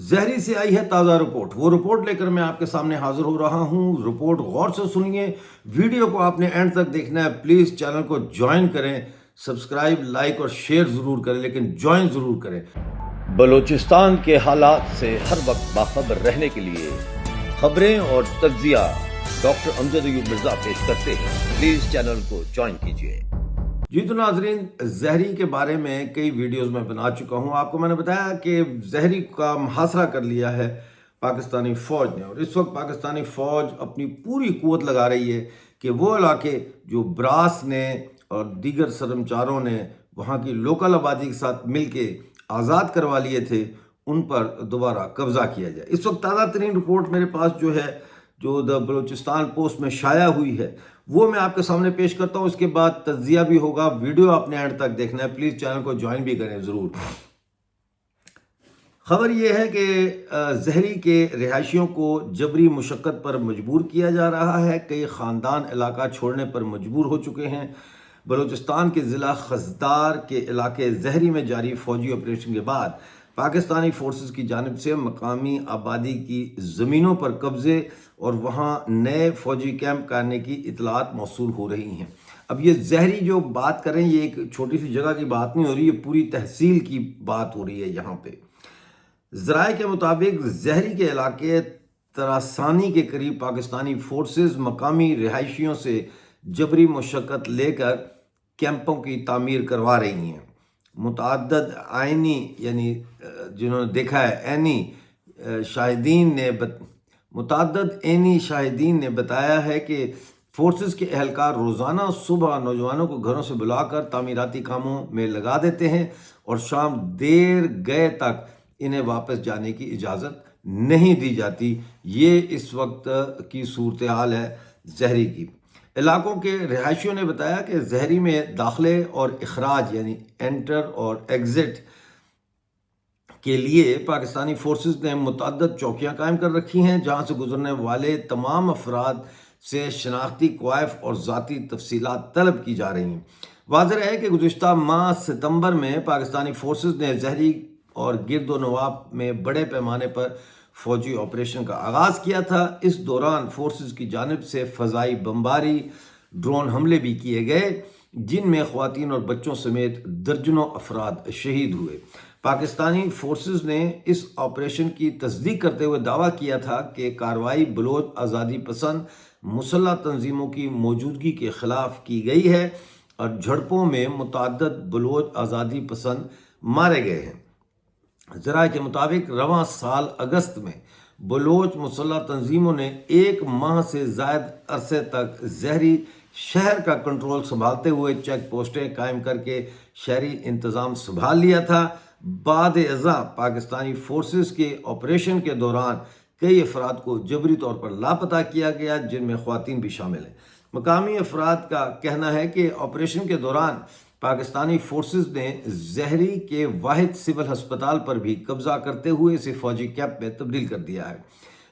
زہری سے آئی ہے تازہ رپورٹ، وہ رپورٹ لے کر میں آپ کے سامنے حاضر ہو رہا ہوں۔ رپورٹ غور سے سنیے، ویڈیو کو آپ نے اینڈ تک دیکھنا ہے۔ پلیز چینل کو جوائن کریں، سبسکرائب، لائک اور شیئر ضرور کریں، لیکن جوائن ضرور کریں۔ بلوچستان کے حالات سے ہر وقت باخبر رہنے کے لیے خبریں اور تجزیہ ڈاکٹر امجد ایوب مرزا پیش کرتے ہیں۔ پلیز چینل کو جوائن کیجیے۔ جی تو ناظرین، زہری کے بارے میں کئی ویڈیوز میں بنا چکا ہوں۔ آپ کو میں نے بتایا کہ زہری کا محاصرہ کر لیا ہے پاکستانی فوج نے، اور اس وقت پاکستانی فوج اپنی پوری قوت لگا رہی ہے کہ وہ علاقے جو براس نے اور دیگر سرمچاروں نے وہاں کی لوکل آبادی کے ساتھ مل کے آزاد کروا لیے تھے، ان پر دوبارہ قبضہ کیا جائے۔ اس وقت تازہ ترین رپورٹ میرے پاس جو ہے، جو دا بلوچستان پوسٹ میں شائع ہوئی ہے، وہ میں آپ کے سامنے پیش کرتا ہوں۔ اس کے بعد تجزیہ بھی ہوگا، ویڈیو آپ نے اینڈ تک دیکھنا ہے۔ پلیز چینل کو جوائن بھی کریں ضرور۔ خبر یہ ہے کہ زہری کے رہائشیوں کو جبری مشقت پر مجبور کیا جا رہا ہے۔ کئی خاندان علاقہ چھوڑنے پر مجبور ہو چکے ہیں۔ بلوچستان کے ضلع خزدار کے علاقے زہری میں جاری فوجی آپریشن کے بعد پاکستانی فورسز کی جانب سے مقامی آبادی کی زمینوں پر قبضے اور وہاں نئے فوجی کیمپ کرنے کی اطلاعات موصول ہو رہی ہیں۔ اب یہ زہری جو بات کریں، یہ ایک چھوٹی سی جگہ کی بات نہیں ہو رہی، یہ پوری تحصیل کی بات ہو رہی ہے یہاں پہ۔ ذرائع کے مطابق زہری کے علاقے تراسانی کے قریب پاکستانی فورسز مقامی رہائشیوں سے جبری مشقت لے کر کیمپوں کی تعمیر کروا رہی ہیں۔ متعدد عینی یعنی جنہوں نے دیکھا ہے عینی شاہدین نے بتایا ہے کہ فورسز کے اہلکار روزانہ صبح نوجوانوں کو گھروں سے بلا کر تعمیراتی کاموں میں لگا دیتے ہیں اور شام دیر گئے تک انہیں واپس جانے کی اجازت نہیں دی جاتی۔ یہ اس وقت کی صورتحال ہے زہری کی۔ علاقوں کے رہائشیوں نے بتایا کہ زہری میں داخلے اور اخراج یعنی انٹر اور ایگزٹ کے لیے پاکستانی فورسز نے متعدد چوکیاں قائم کر رکھی ہیں، جہاں سے گزرنے والے تمام افراد سے شناختی کوائف اور ذاتی تفصیلات طلب کی جا رہی ہیں۔ واضح ہے کہ گزشتہ ماہ ستمبر میں پاکستانی فورسز نے زہری اور گرد و نواح میں بڑے پیمانے پر فوجی آپریشن کا آغاز کیا تھا۔ اس دوران فورسز کی جانب سے فضائی بمباری، ڈرون حملے بھی کیے گئے، جن میں خواتین اور بچوں سمیت درجنوں افراد شہید ہوئے۔ پاکستانی فورسز نے اس آپریشن کی تصدیق کرتے ہوئے دعویٰ کیا تھا کہ کارروائی بلوچ آزادی پسند مسلح تنظیموں کی موجودگی کے خلاف کی گئی ہے اور جھڑپوں میں متعدد بلوچ آزادی پسند مارے گئے ہیں۔ ذرائع کے مطابق رواں سال اگست میں بلوچ مسلح تنظیموں نے 1 ماہ سے زائد عرصے تک زہری شہر کا کنٹرول سنبھالتے ہوئے چیک پوسٹیں قائم کر کے شہری انتظام سنبھال لیا تھا۔ بعد ازاں پاکستانی فورسز کے آپریشن کے دوران کئی افراد کو جبری طور پر لاپتہ کیا گیا، جن میں خواتین بھی شامل ہیں۔ مقامی افراد کا کہنا ہے کہ آپریشن کے دوران پاکستانی فورسز نے زہری کے واحد سول ہسپتال پر بھی قبضہ کرتے ہوئے اسے فوجی کیمپ میں تبدیل کر دیا ہے،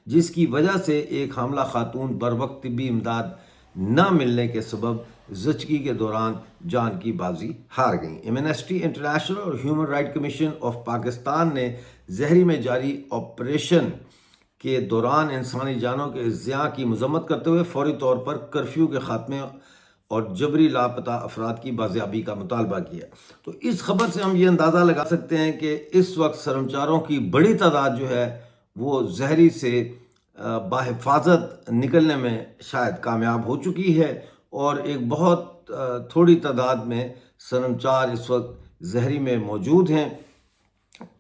جس کی وجہ سے ایک حاملہ خاتون بروقت طبی امداد نہ ملنے کے سبب زچگی کے دوران جان کی بازی ہار گئیں۔ ایمنسٹی انٹرنیشنل اور human right commission of Pakistan نے زہری میں جاری آپریشن کے دوران انسانی جانوں کے ضیاع کی مذمت کرتے ہوئے فوری طور پر کرفیو کے خاتمے اور جبری لاپتہ افراد کی بازیابی کا مطالبہ کیا۔ تو اس خبر سے ہم یہ اندازہ لگا سکتے ہیں کہ اس وقت سرمچاروں کی بڑی تعداد جو ہے وہ زہری سے بحفاظت نکلنے میں شاید کامیاب ہو چکی ہے، اور ایک بہت تھوڑی تعداد میں سرمچار اس وقت زہری میں موجود ہیں،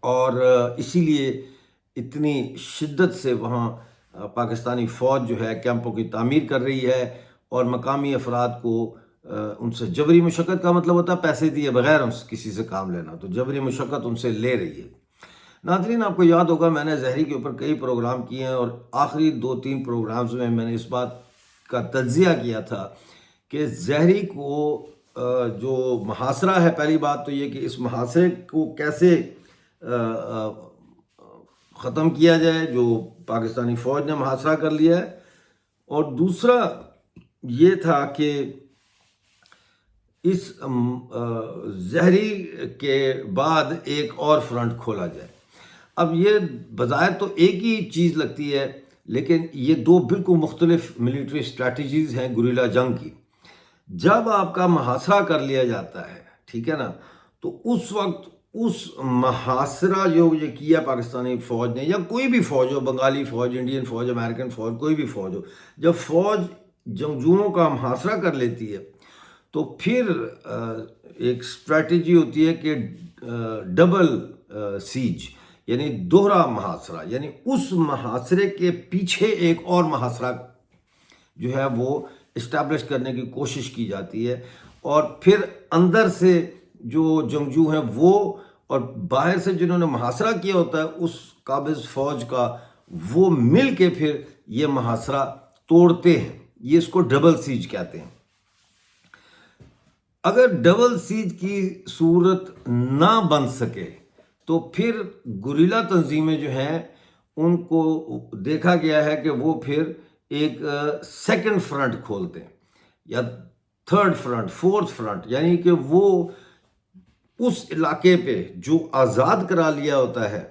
اور اسی لیے اتنی شدت سے وہاں پاکستانی فوج جو ہے کیمپوں کی تعمیر کر رہی ہے، اور مقامی افراد کو ان سے جبری مشقت کا مطلب ہوتا ہے پیسے دیے بغیر ان سے کسی سے کام لینا، تو جبری مشقت ان سے لے رہی ہے۔ ناظرین، آپ کو یاد ہوگا میں نے زہری کے اوپر کئی پروگرام کیے ہیں، اور آخری 2-3 پروگرامز میں میں نے اس بات کا تجزیہ کیا تھا کہ زہری کو جو محاصرہ ہے، پہلی بات تو یہ کہ اس محاصرے کو کیسے ختم کیا جائے جو پاکستانی فوج نے محاصرہ کر لیا ہے، اور دوسرا یہ تھا کہ اس زہری کے بعد ایک اور فرنٹ کھولا جائے۔ اب یہ بظاہر تو ایک ہی چیز لگتی ہے، لیکن یہ دو بالکل مختلف ملٹری اسٹریٹجیز ہیں گوریلا جنگ کی۔ جب آپ کا محاصرہ کر لیا جاتا ہے، ٹھیک ہے نا، تو اس وقت اس محاصرہ جو یہ کیا پاکستانی فوج نے، یا کوئی بھی فوج ہو، بنگالی فوج، انڈین فوج، امریکن فوج، کوئی بھی فوج ہو، جب فوج جنگجوؤں کا محاصرہ کر لیتی ہے تو پھر ایک اسٹریٹجی ہوتی ہے کہ ڈبل سیج، یعنی دوہرا محاصرہ، یعنی اس محاصرے کے پیچھے ایک اور محاصرہ جو ہے وہ اسٹیبلش کرنے کی کوشش کی جاتی ہے، اور پھر اندر سے جو جنگجو ہیں وہ، اور باہر سے جنہوں نے محاصرہ کیا ہوتا ہے اس قابض فوج کا، وہ مل کے پھر یہ محاصرہ توڑتے ہیں۔ یہ اس کو ڈبل سیج کہتے ہیں۔ اگر ڈبل سیج کی صورت نہ بن سکے تو پھر گوریلا تنظیمیں جو ہیں ان کو دیکھا گیا ہے کہ وہ پھر ایک سیکنڈ فرنٹ کھولتے ہیں، یا تھرڈ فرنٹ، فورتھ فرنٹ، یعنی کہ وہ اس علاقے پہ جو آزاد کرا لیا ہوتا ہے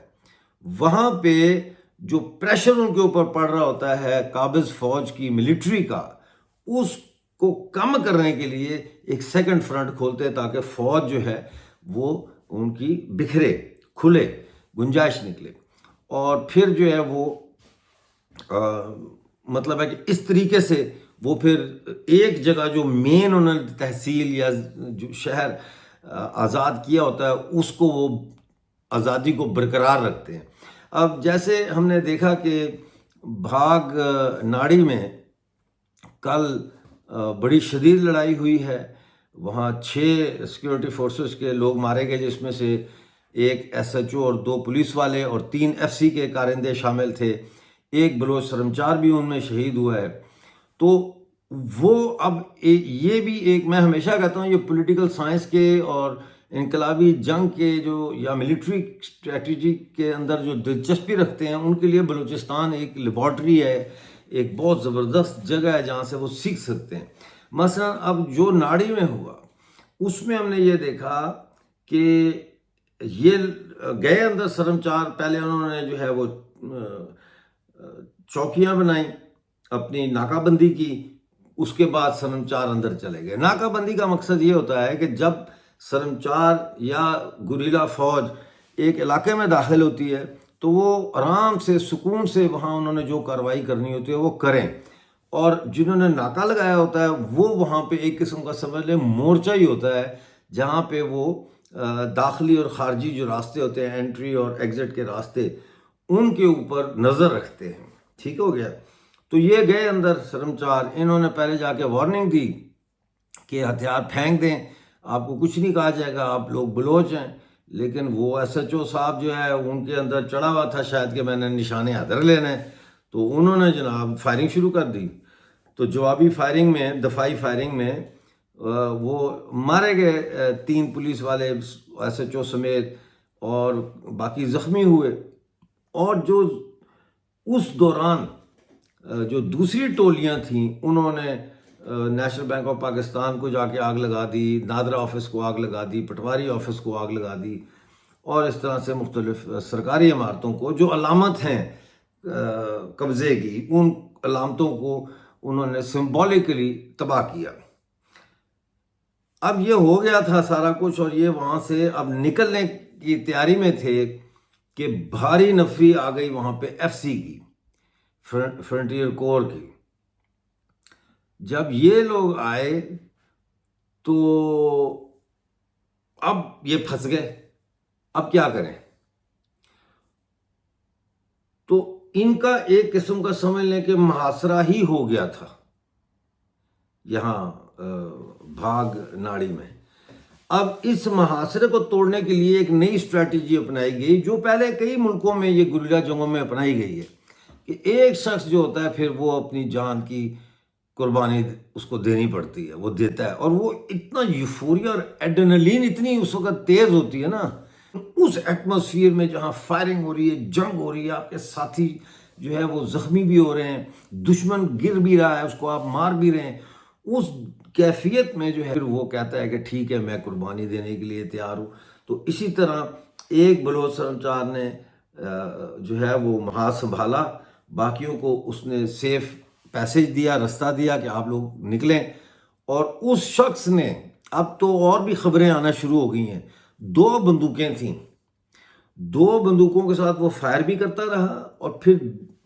وہاں پہ جو پریشر ان کے اوپر پڑ رہا ہوتا ہے قابض فوج کی ملٹری کا، اس کو کم کرنے کے لیے ایک سیکنڈ فرنٹ کھولتے ہیں تاکہ فوج جو ہے وہ ان کی بکھرے، کھلے، گنجائش نکلے، اور پھر جو ہے وہ مطلب ہے کہ اس طریقے سے وہ پھر ایک جگہ جو مین انہوں نے تحصیل یا جو شہر آزاد کیا ہوتا ہے اس کو وہ آزادی کو برقرار رکھتے ہیں۔ اب جیسے ہم نے دیکھا کہ بھاگ ناڑی میں کل بڑی شدید لڑائی ہوئی ہے، وہاں 6 سیکیورٹی فورسز کے لوگ مارے گئے، جس میں سے ایک ایس ایچ او اور 2 پولیس والے اور 3 ایف سی کے کارندے شامل تھے، ایک بلوچ سرمچار بھی ان میں شہید ہوا ہے۔ تو وہ اب یہ بھی ایک، میں ہمیشہ کہتا ہوں یہ پولیٹیکل سائنس کے اور انقلابی جنگ کے جو یا ملٹری اسٹریٹجی کے اندر جو دلچسپی رکھتے ہیں ان کے لیے بلوچستان ایک لیبارٹری ہے، ایک بہت زبردست جگہ ہے جہاں سے وہ سیکھ سکتے ہیں۔ مثلا اب جو ناڑی میں ہوا اس میں ہم نے یہ دیکھا کہ یہ گئے اندر سرمچار، پہلے انہوں نے جو ہے وہ چوکیاں بنائیں، اپنی ناکہ بندی کی، اس کے بعد سرمچار اندر چلے گئے۔ ناکہ بندی کا مقصد یہ ہوتا ہے کہ جب سرمچار یا گوریلا فوج ایک علاقے میں داخل ہوتی ہے تو وہ آرام سے، سکون سے وہاں انہوں نے جو کارروائی کرنی ہوتی ہے وہ کریں، اور جنہوں نے ناکہ لگایا ہوتا ہے وہ وہاں پہ ایک قسم کا سمجھ لیں مورچہ ہی ہوتا ہے جہاں پہ وہ داخلی اور خارجی جو راستے ہوتے ہیں، انٹری اور ایگزٹ کے راستے، ان کے اوپر نظر رکھتے ہیں۔ ٹھیک ہو گیا؟ تو یہ گئے اندر سرمچار، انہوں نے پہلے جا کے وارننگ دی کہ ہتھیار پھینک دیں، آپ کو کچھ نہیں کہا جائے گا، آپ لوگ بلوچ ہیں۔ لیکن وہ ایس ایچ او صاحب جو ہے ان کے اندر چڑھا ہوا تھا شاید کہ میں نے نشان حیدر لینا ہے، تو انہوں نے جناب فائرنگ شروع کر دی۔ تو جوابی فائرنگ میں، دفاعی فائرنگ میں وہ مارے گئے 3 پولیس والے ایس ایچ او سمیت، اور باقی زخمی ہوئے۔ اور جو اس دوران جو دوسری ٹولیاں تھیں انہوں نے نیشنل بینک آف پاکستان کو جا کے آگ لگا دی، نادرا آفس کو آگ لگا دی، پٹواری آفس کو آگ لگا دی، اور اس طرح سے مختلف سرکاری عمارتوں کو جو علامت ہیں قبضے کی، ان علامتوں کو انہوں نے سمبولیکلی تباہ کیا۔ اب یہ ہو گیا تھا سارا کچھ، اور یہ وہاں سے اب نکلنے کی تیاری میں تھے کہ بھاری نفری آ گئی وہاں پہ ایف سی کی، فرنٹیئر کور کی۔ جب یہ لوگ آئے تو اب یہ پھنس گئے، اب کیا کریں؟ تو ان کا ایک قسم کا سمجھ لیں کہ محاصرہ ہی ہو گیا تھا یہاں بھاگ ناڑی میں۔ اب اس محاصرے کو توڑنے کے لیے ایک نئی اسٹریٹجی اپنائی گئی جو پہلے کئی ملکوں میں یہ گوریلا جنگوں میں اپنائی گئی ہے، کہ ایک شخص جو ہوتا ہے پھر وہ اپنی جان کی قربانی اس کو دینی پڑتی ہے، وہ دیتا ہے، اور وہ اتنا یوفوریا اور ایڈرینلین اتنی اس وقت تیز ہوتی ہے نا، اس ایٹماسفیئر میں جہاں فائرنگ ہو رہی ہے، جنگ ہو رہی ہے، آپ کے ساتھی جو ہے وہ زخمی بھی ہو رہے ہیں، دشمن گر بھی رہا ہے، اس کو آپ مار بھی رہے ہیں، اس کیفیت میں جو ہے پھر وہ کہتا ہے کہ ٹھیک ہے میں قربانی دینے کے لیے تیار ہوں۔ تو اسی طرح ایک بلوچ سرمچار نے جو ہے وہ ہاتھ سنبھالا، باقیوں کو اس نے سیف پیسج دیا، رستہ دیا کہ آپ لوگ نکلیں، اور اس شخص نے، اب تو اور بھی خبریں آنا شروع ہو گئی ہیں، 2 بندوقیں تھیں، 2 بندوقوں کے ساتھ وہ فائر بھی کرتا رہا، اور پھر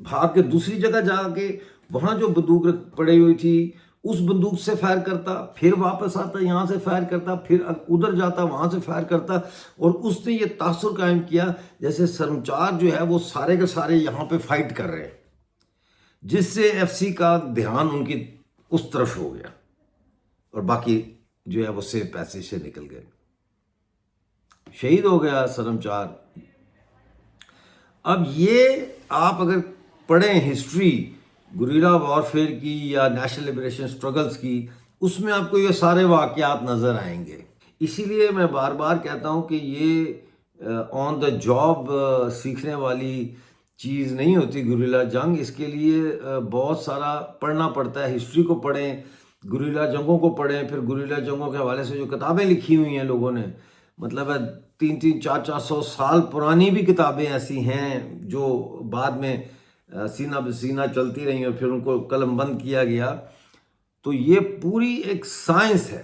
بھاگ کے دوسری جگہ جا کے وہاں جو بندوق پڑی ہوئی تھی اس بندوق سے فائر کرتا، پھر واپس آتا یہاں سے فائر کرتا، پھر ادھر جاتا وہاں سے فائر کرتا، اور اس نے یہ تاثر قائم کیا جیسے سرمچار جو ہے وہ سارے کے سارے یہاں پہ فائٹ کر رہے ہیں، جس سے ایف سی کا دھیان ان کی اس طرف ہو گیا، اور باقی جو ہے وہ سیف پیسج سے نکل گئے، شہید ہو گیا سرمچار۔ اب یہ آپ اگر پڑھیں ہسٹری گریلا وارفیئر کی یا نیشنل لبریشن سٹرگلز کی، اس میں آپ کو یہ سارے واقعات نظر آئیں گے۔ اسی لیے میں بار بار کہتا ہوں کہ یہ آن دا جاب سیکھنے والی چیز نہیں ہوتی گریلا جنگ، اس کے لیے بہت سارا پڑھنا پڑتا ہے، ہسٹری کو پڑھیں، گریلا جنگوں کو پڑھیں، پھر گریلا جنگوں کے حوالے سے جو کتابیں لکھی ہوئی ہیں لوگوں نے، مطلب ہے 300-400 سال پرانی بھی کتابیں ایسی ہیں جو بعد میں سینہ بسینہ چلتی رہی اور پھر ان کو قلم بند کیا گیا، تو یہ پوری ایک سائنس ہے۔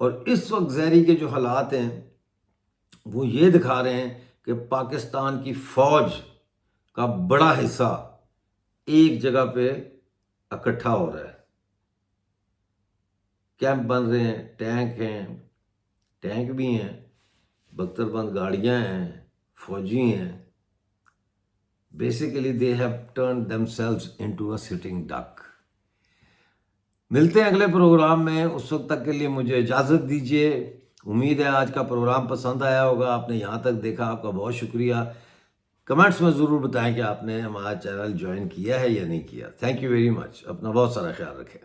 اور اس وقت زہری کے جو حالات ہیں وہ یہ دکھا رہے ہیں کہ پاکستان کی فوج کا بڑا حصہ ایک جگہ پہ اکٹھا ہو رہا ہے، کیمپ بن رہے ہیں، ٹینک بھی ہیں، بختر بند گاڑیاں ہیں، فوجی ہیں، basically they have turned themselves into a sitting duck۔ ملتے ہیں اگلے پروگرام میں، اس وقت تک کے لیے مجھے اجازت دیجیے۔ امید ہے آج کا پروگرام پسند آیا ہوگا، آپ نے یہاں تک دیکھا، آپ کا بہت شکریہ۔ کمنٹس میں ضرور بتائیں کہ آپ نے ہمارا چینل جوائن کیا ہے یا نہیں کیا۔ تھینک یو ویری مچ، اپنا بہت سارا خیال رکھیں۔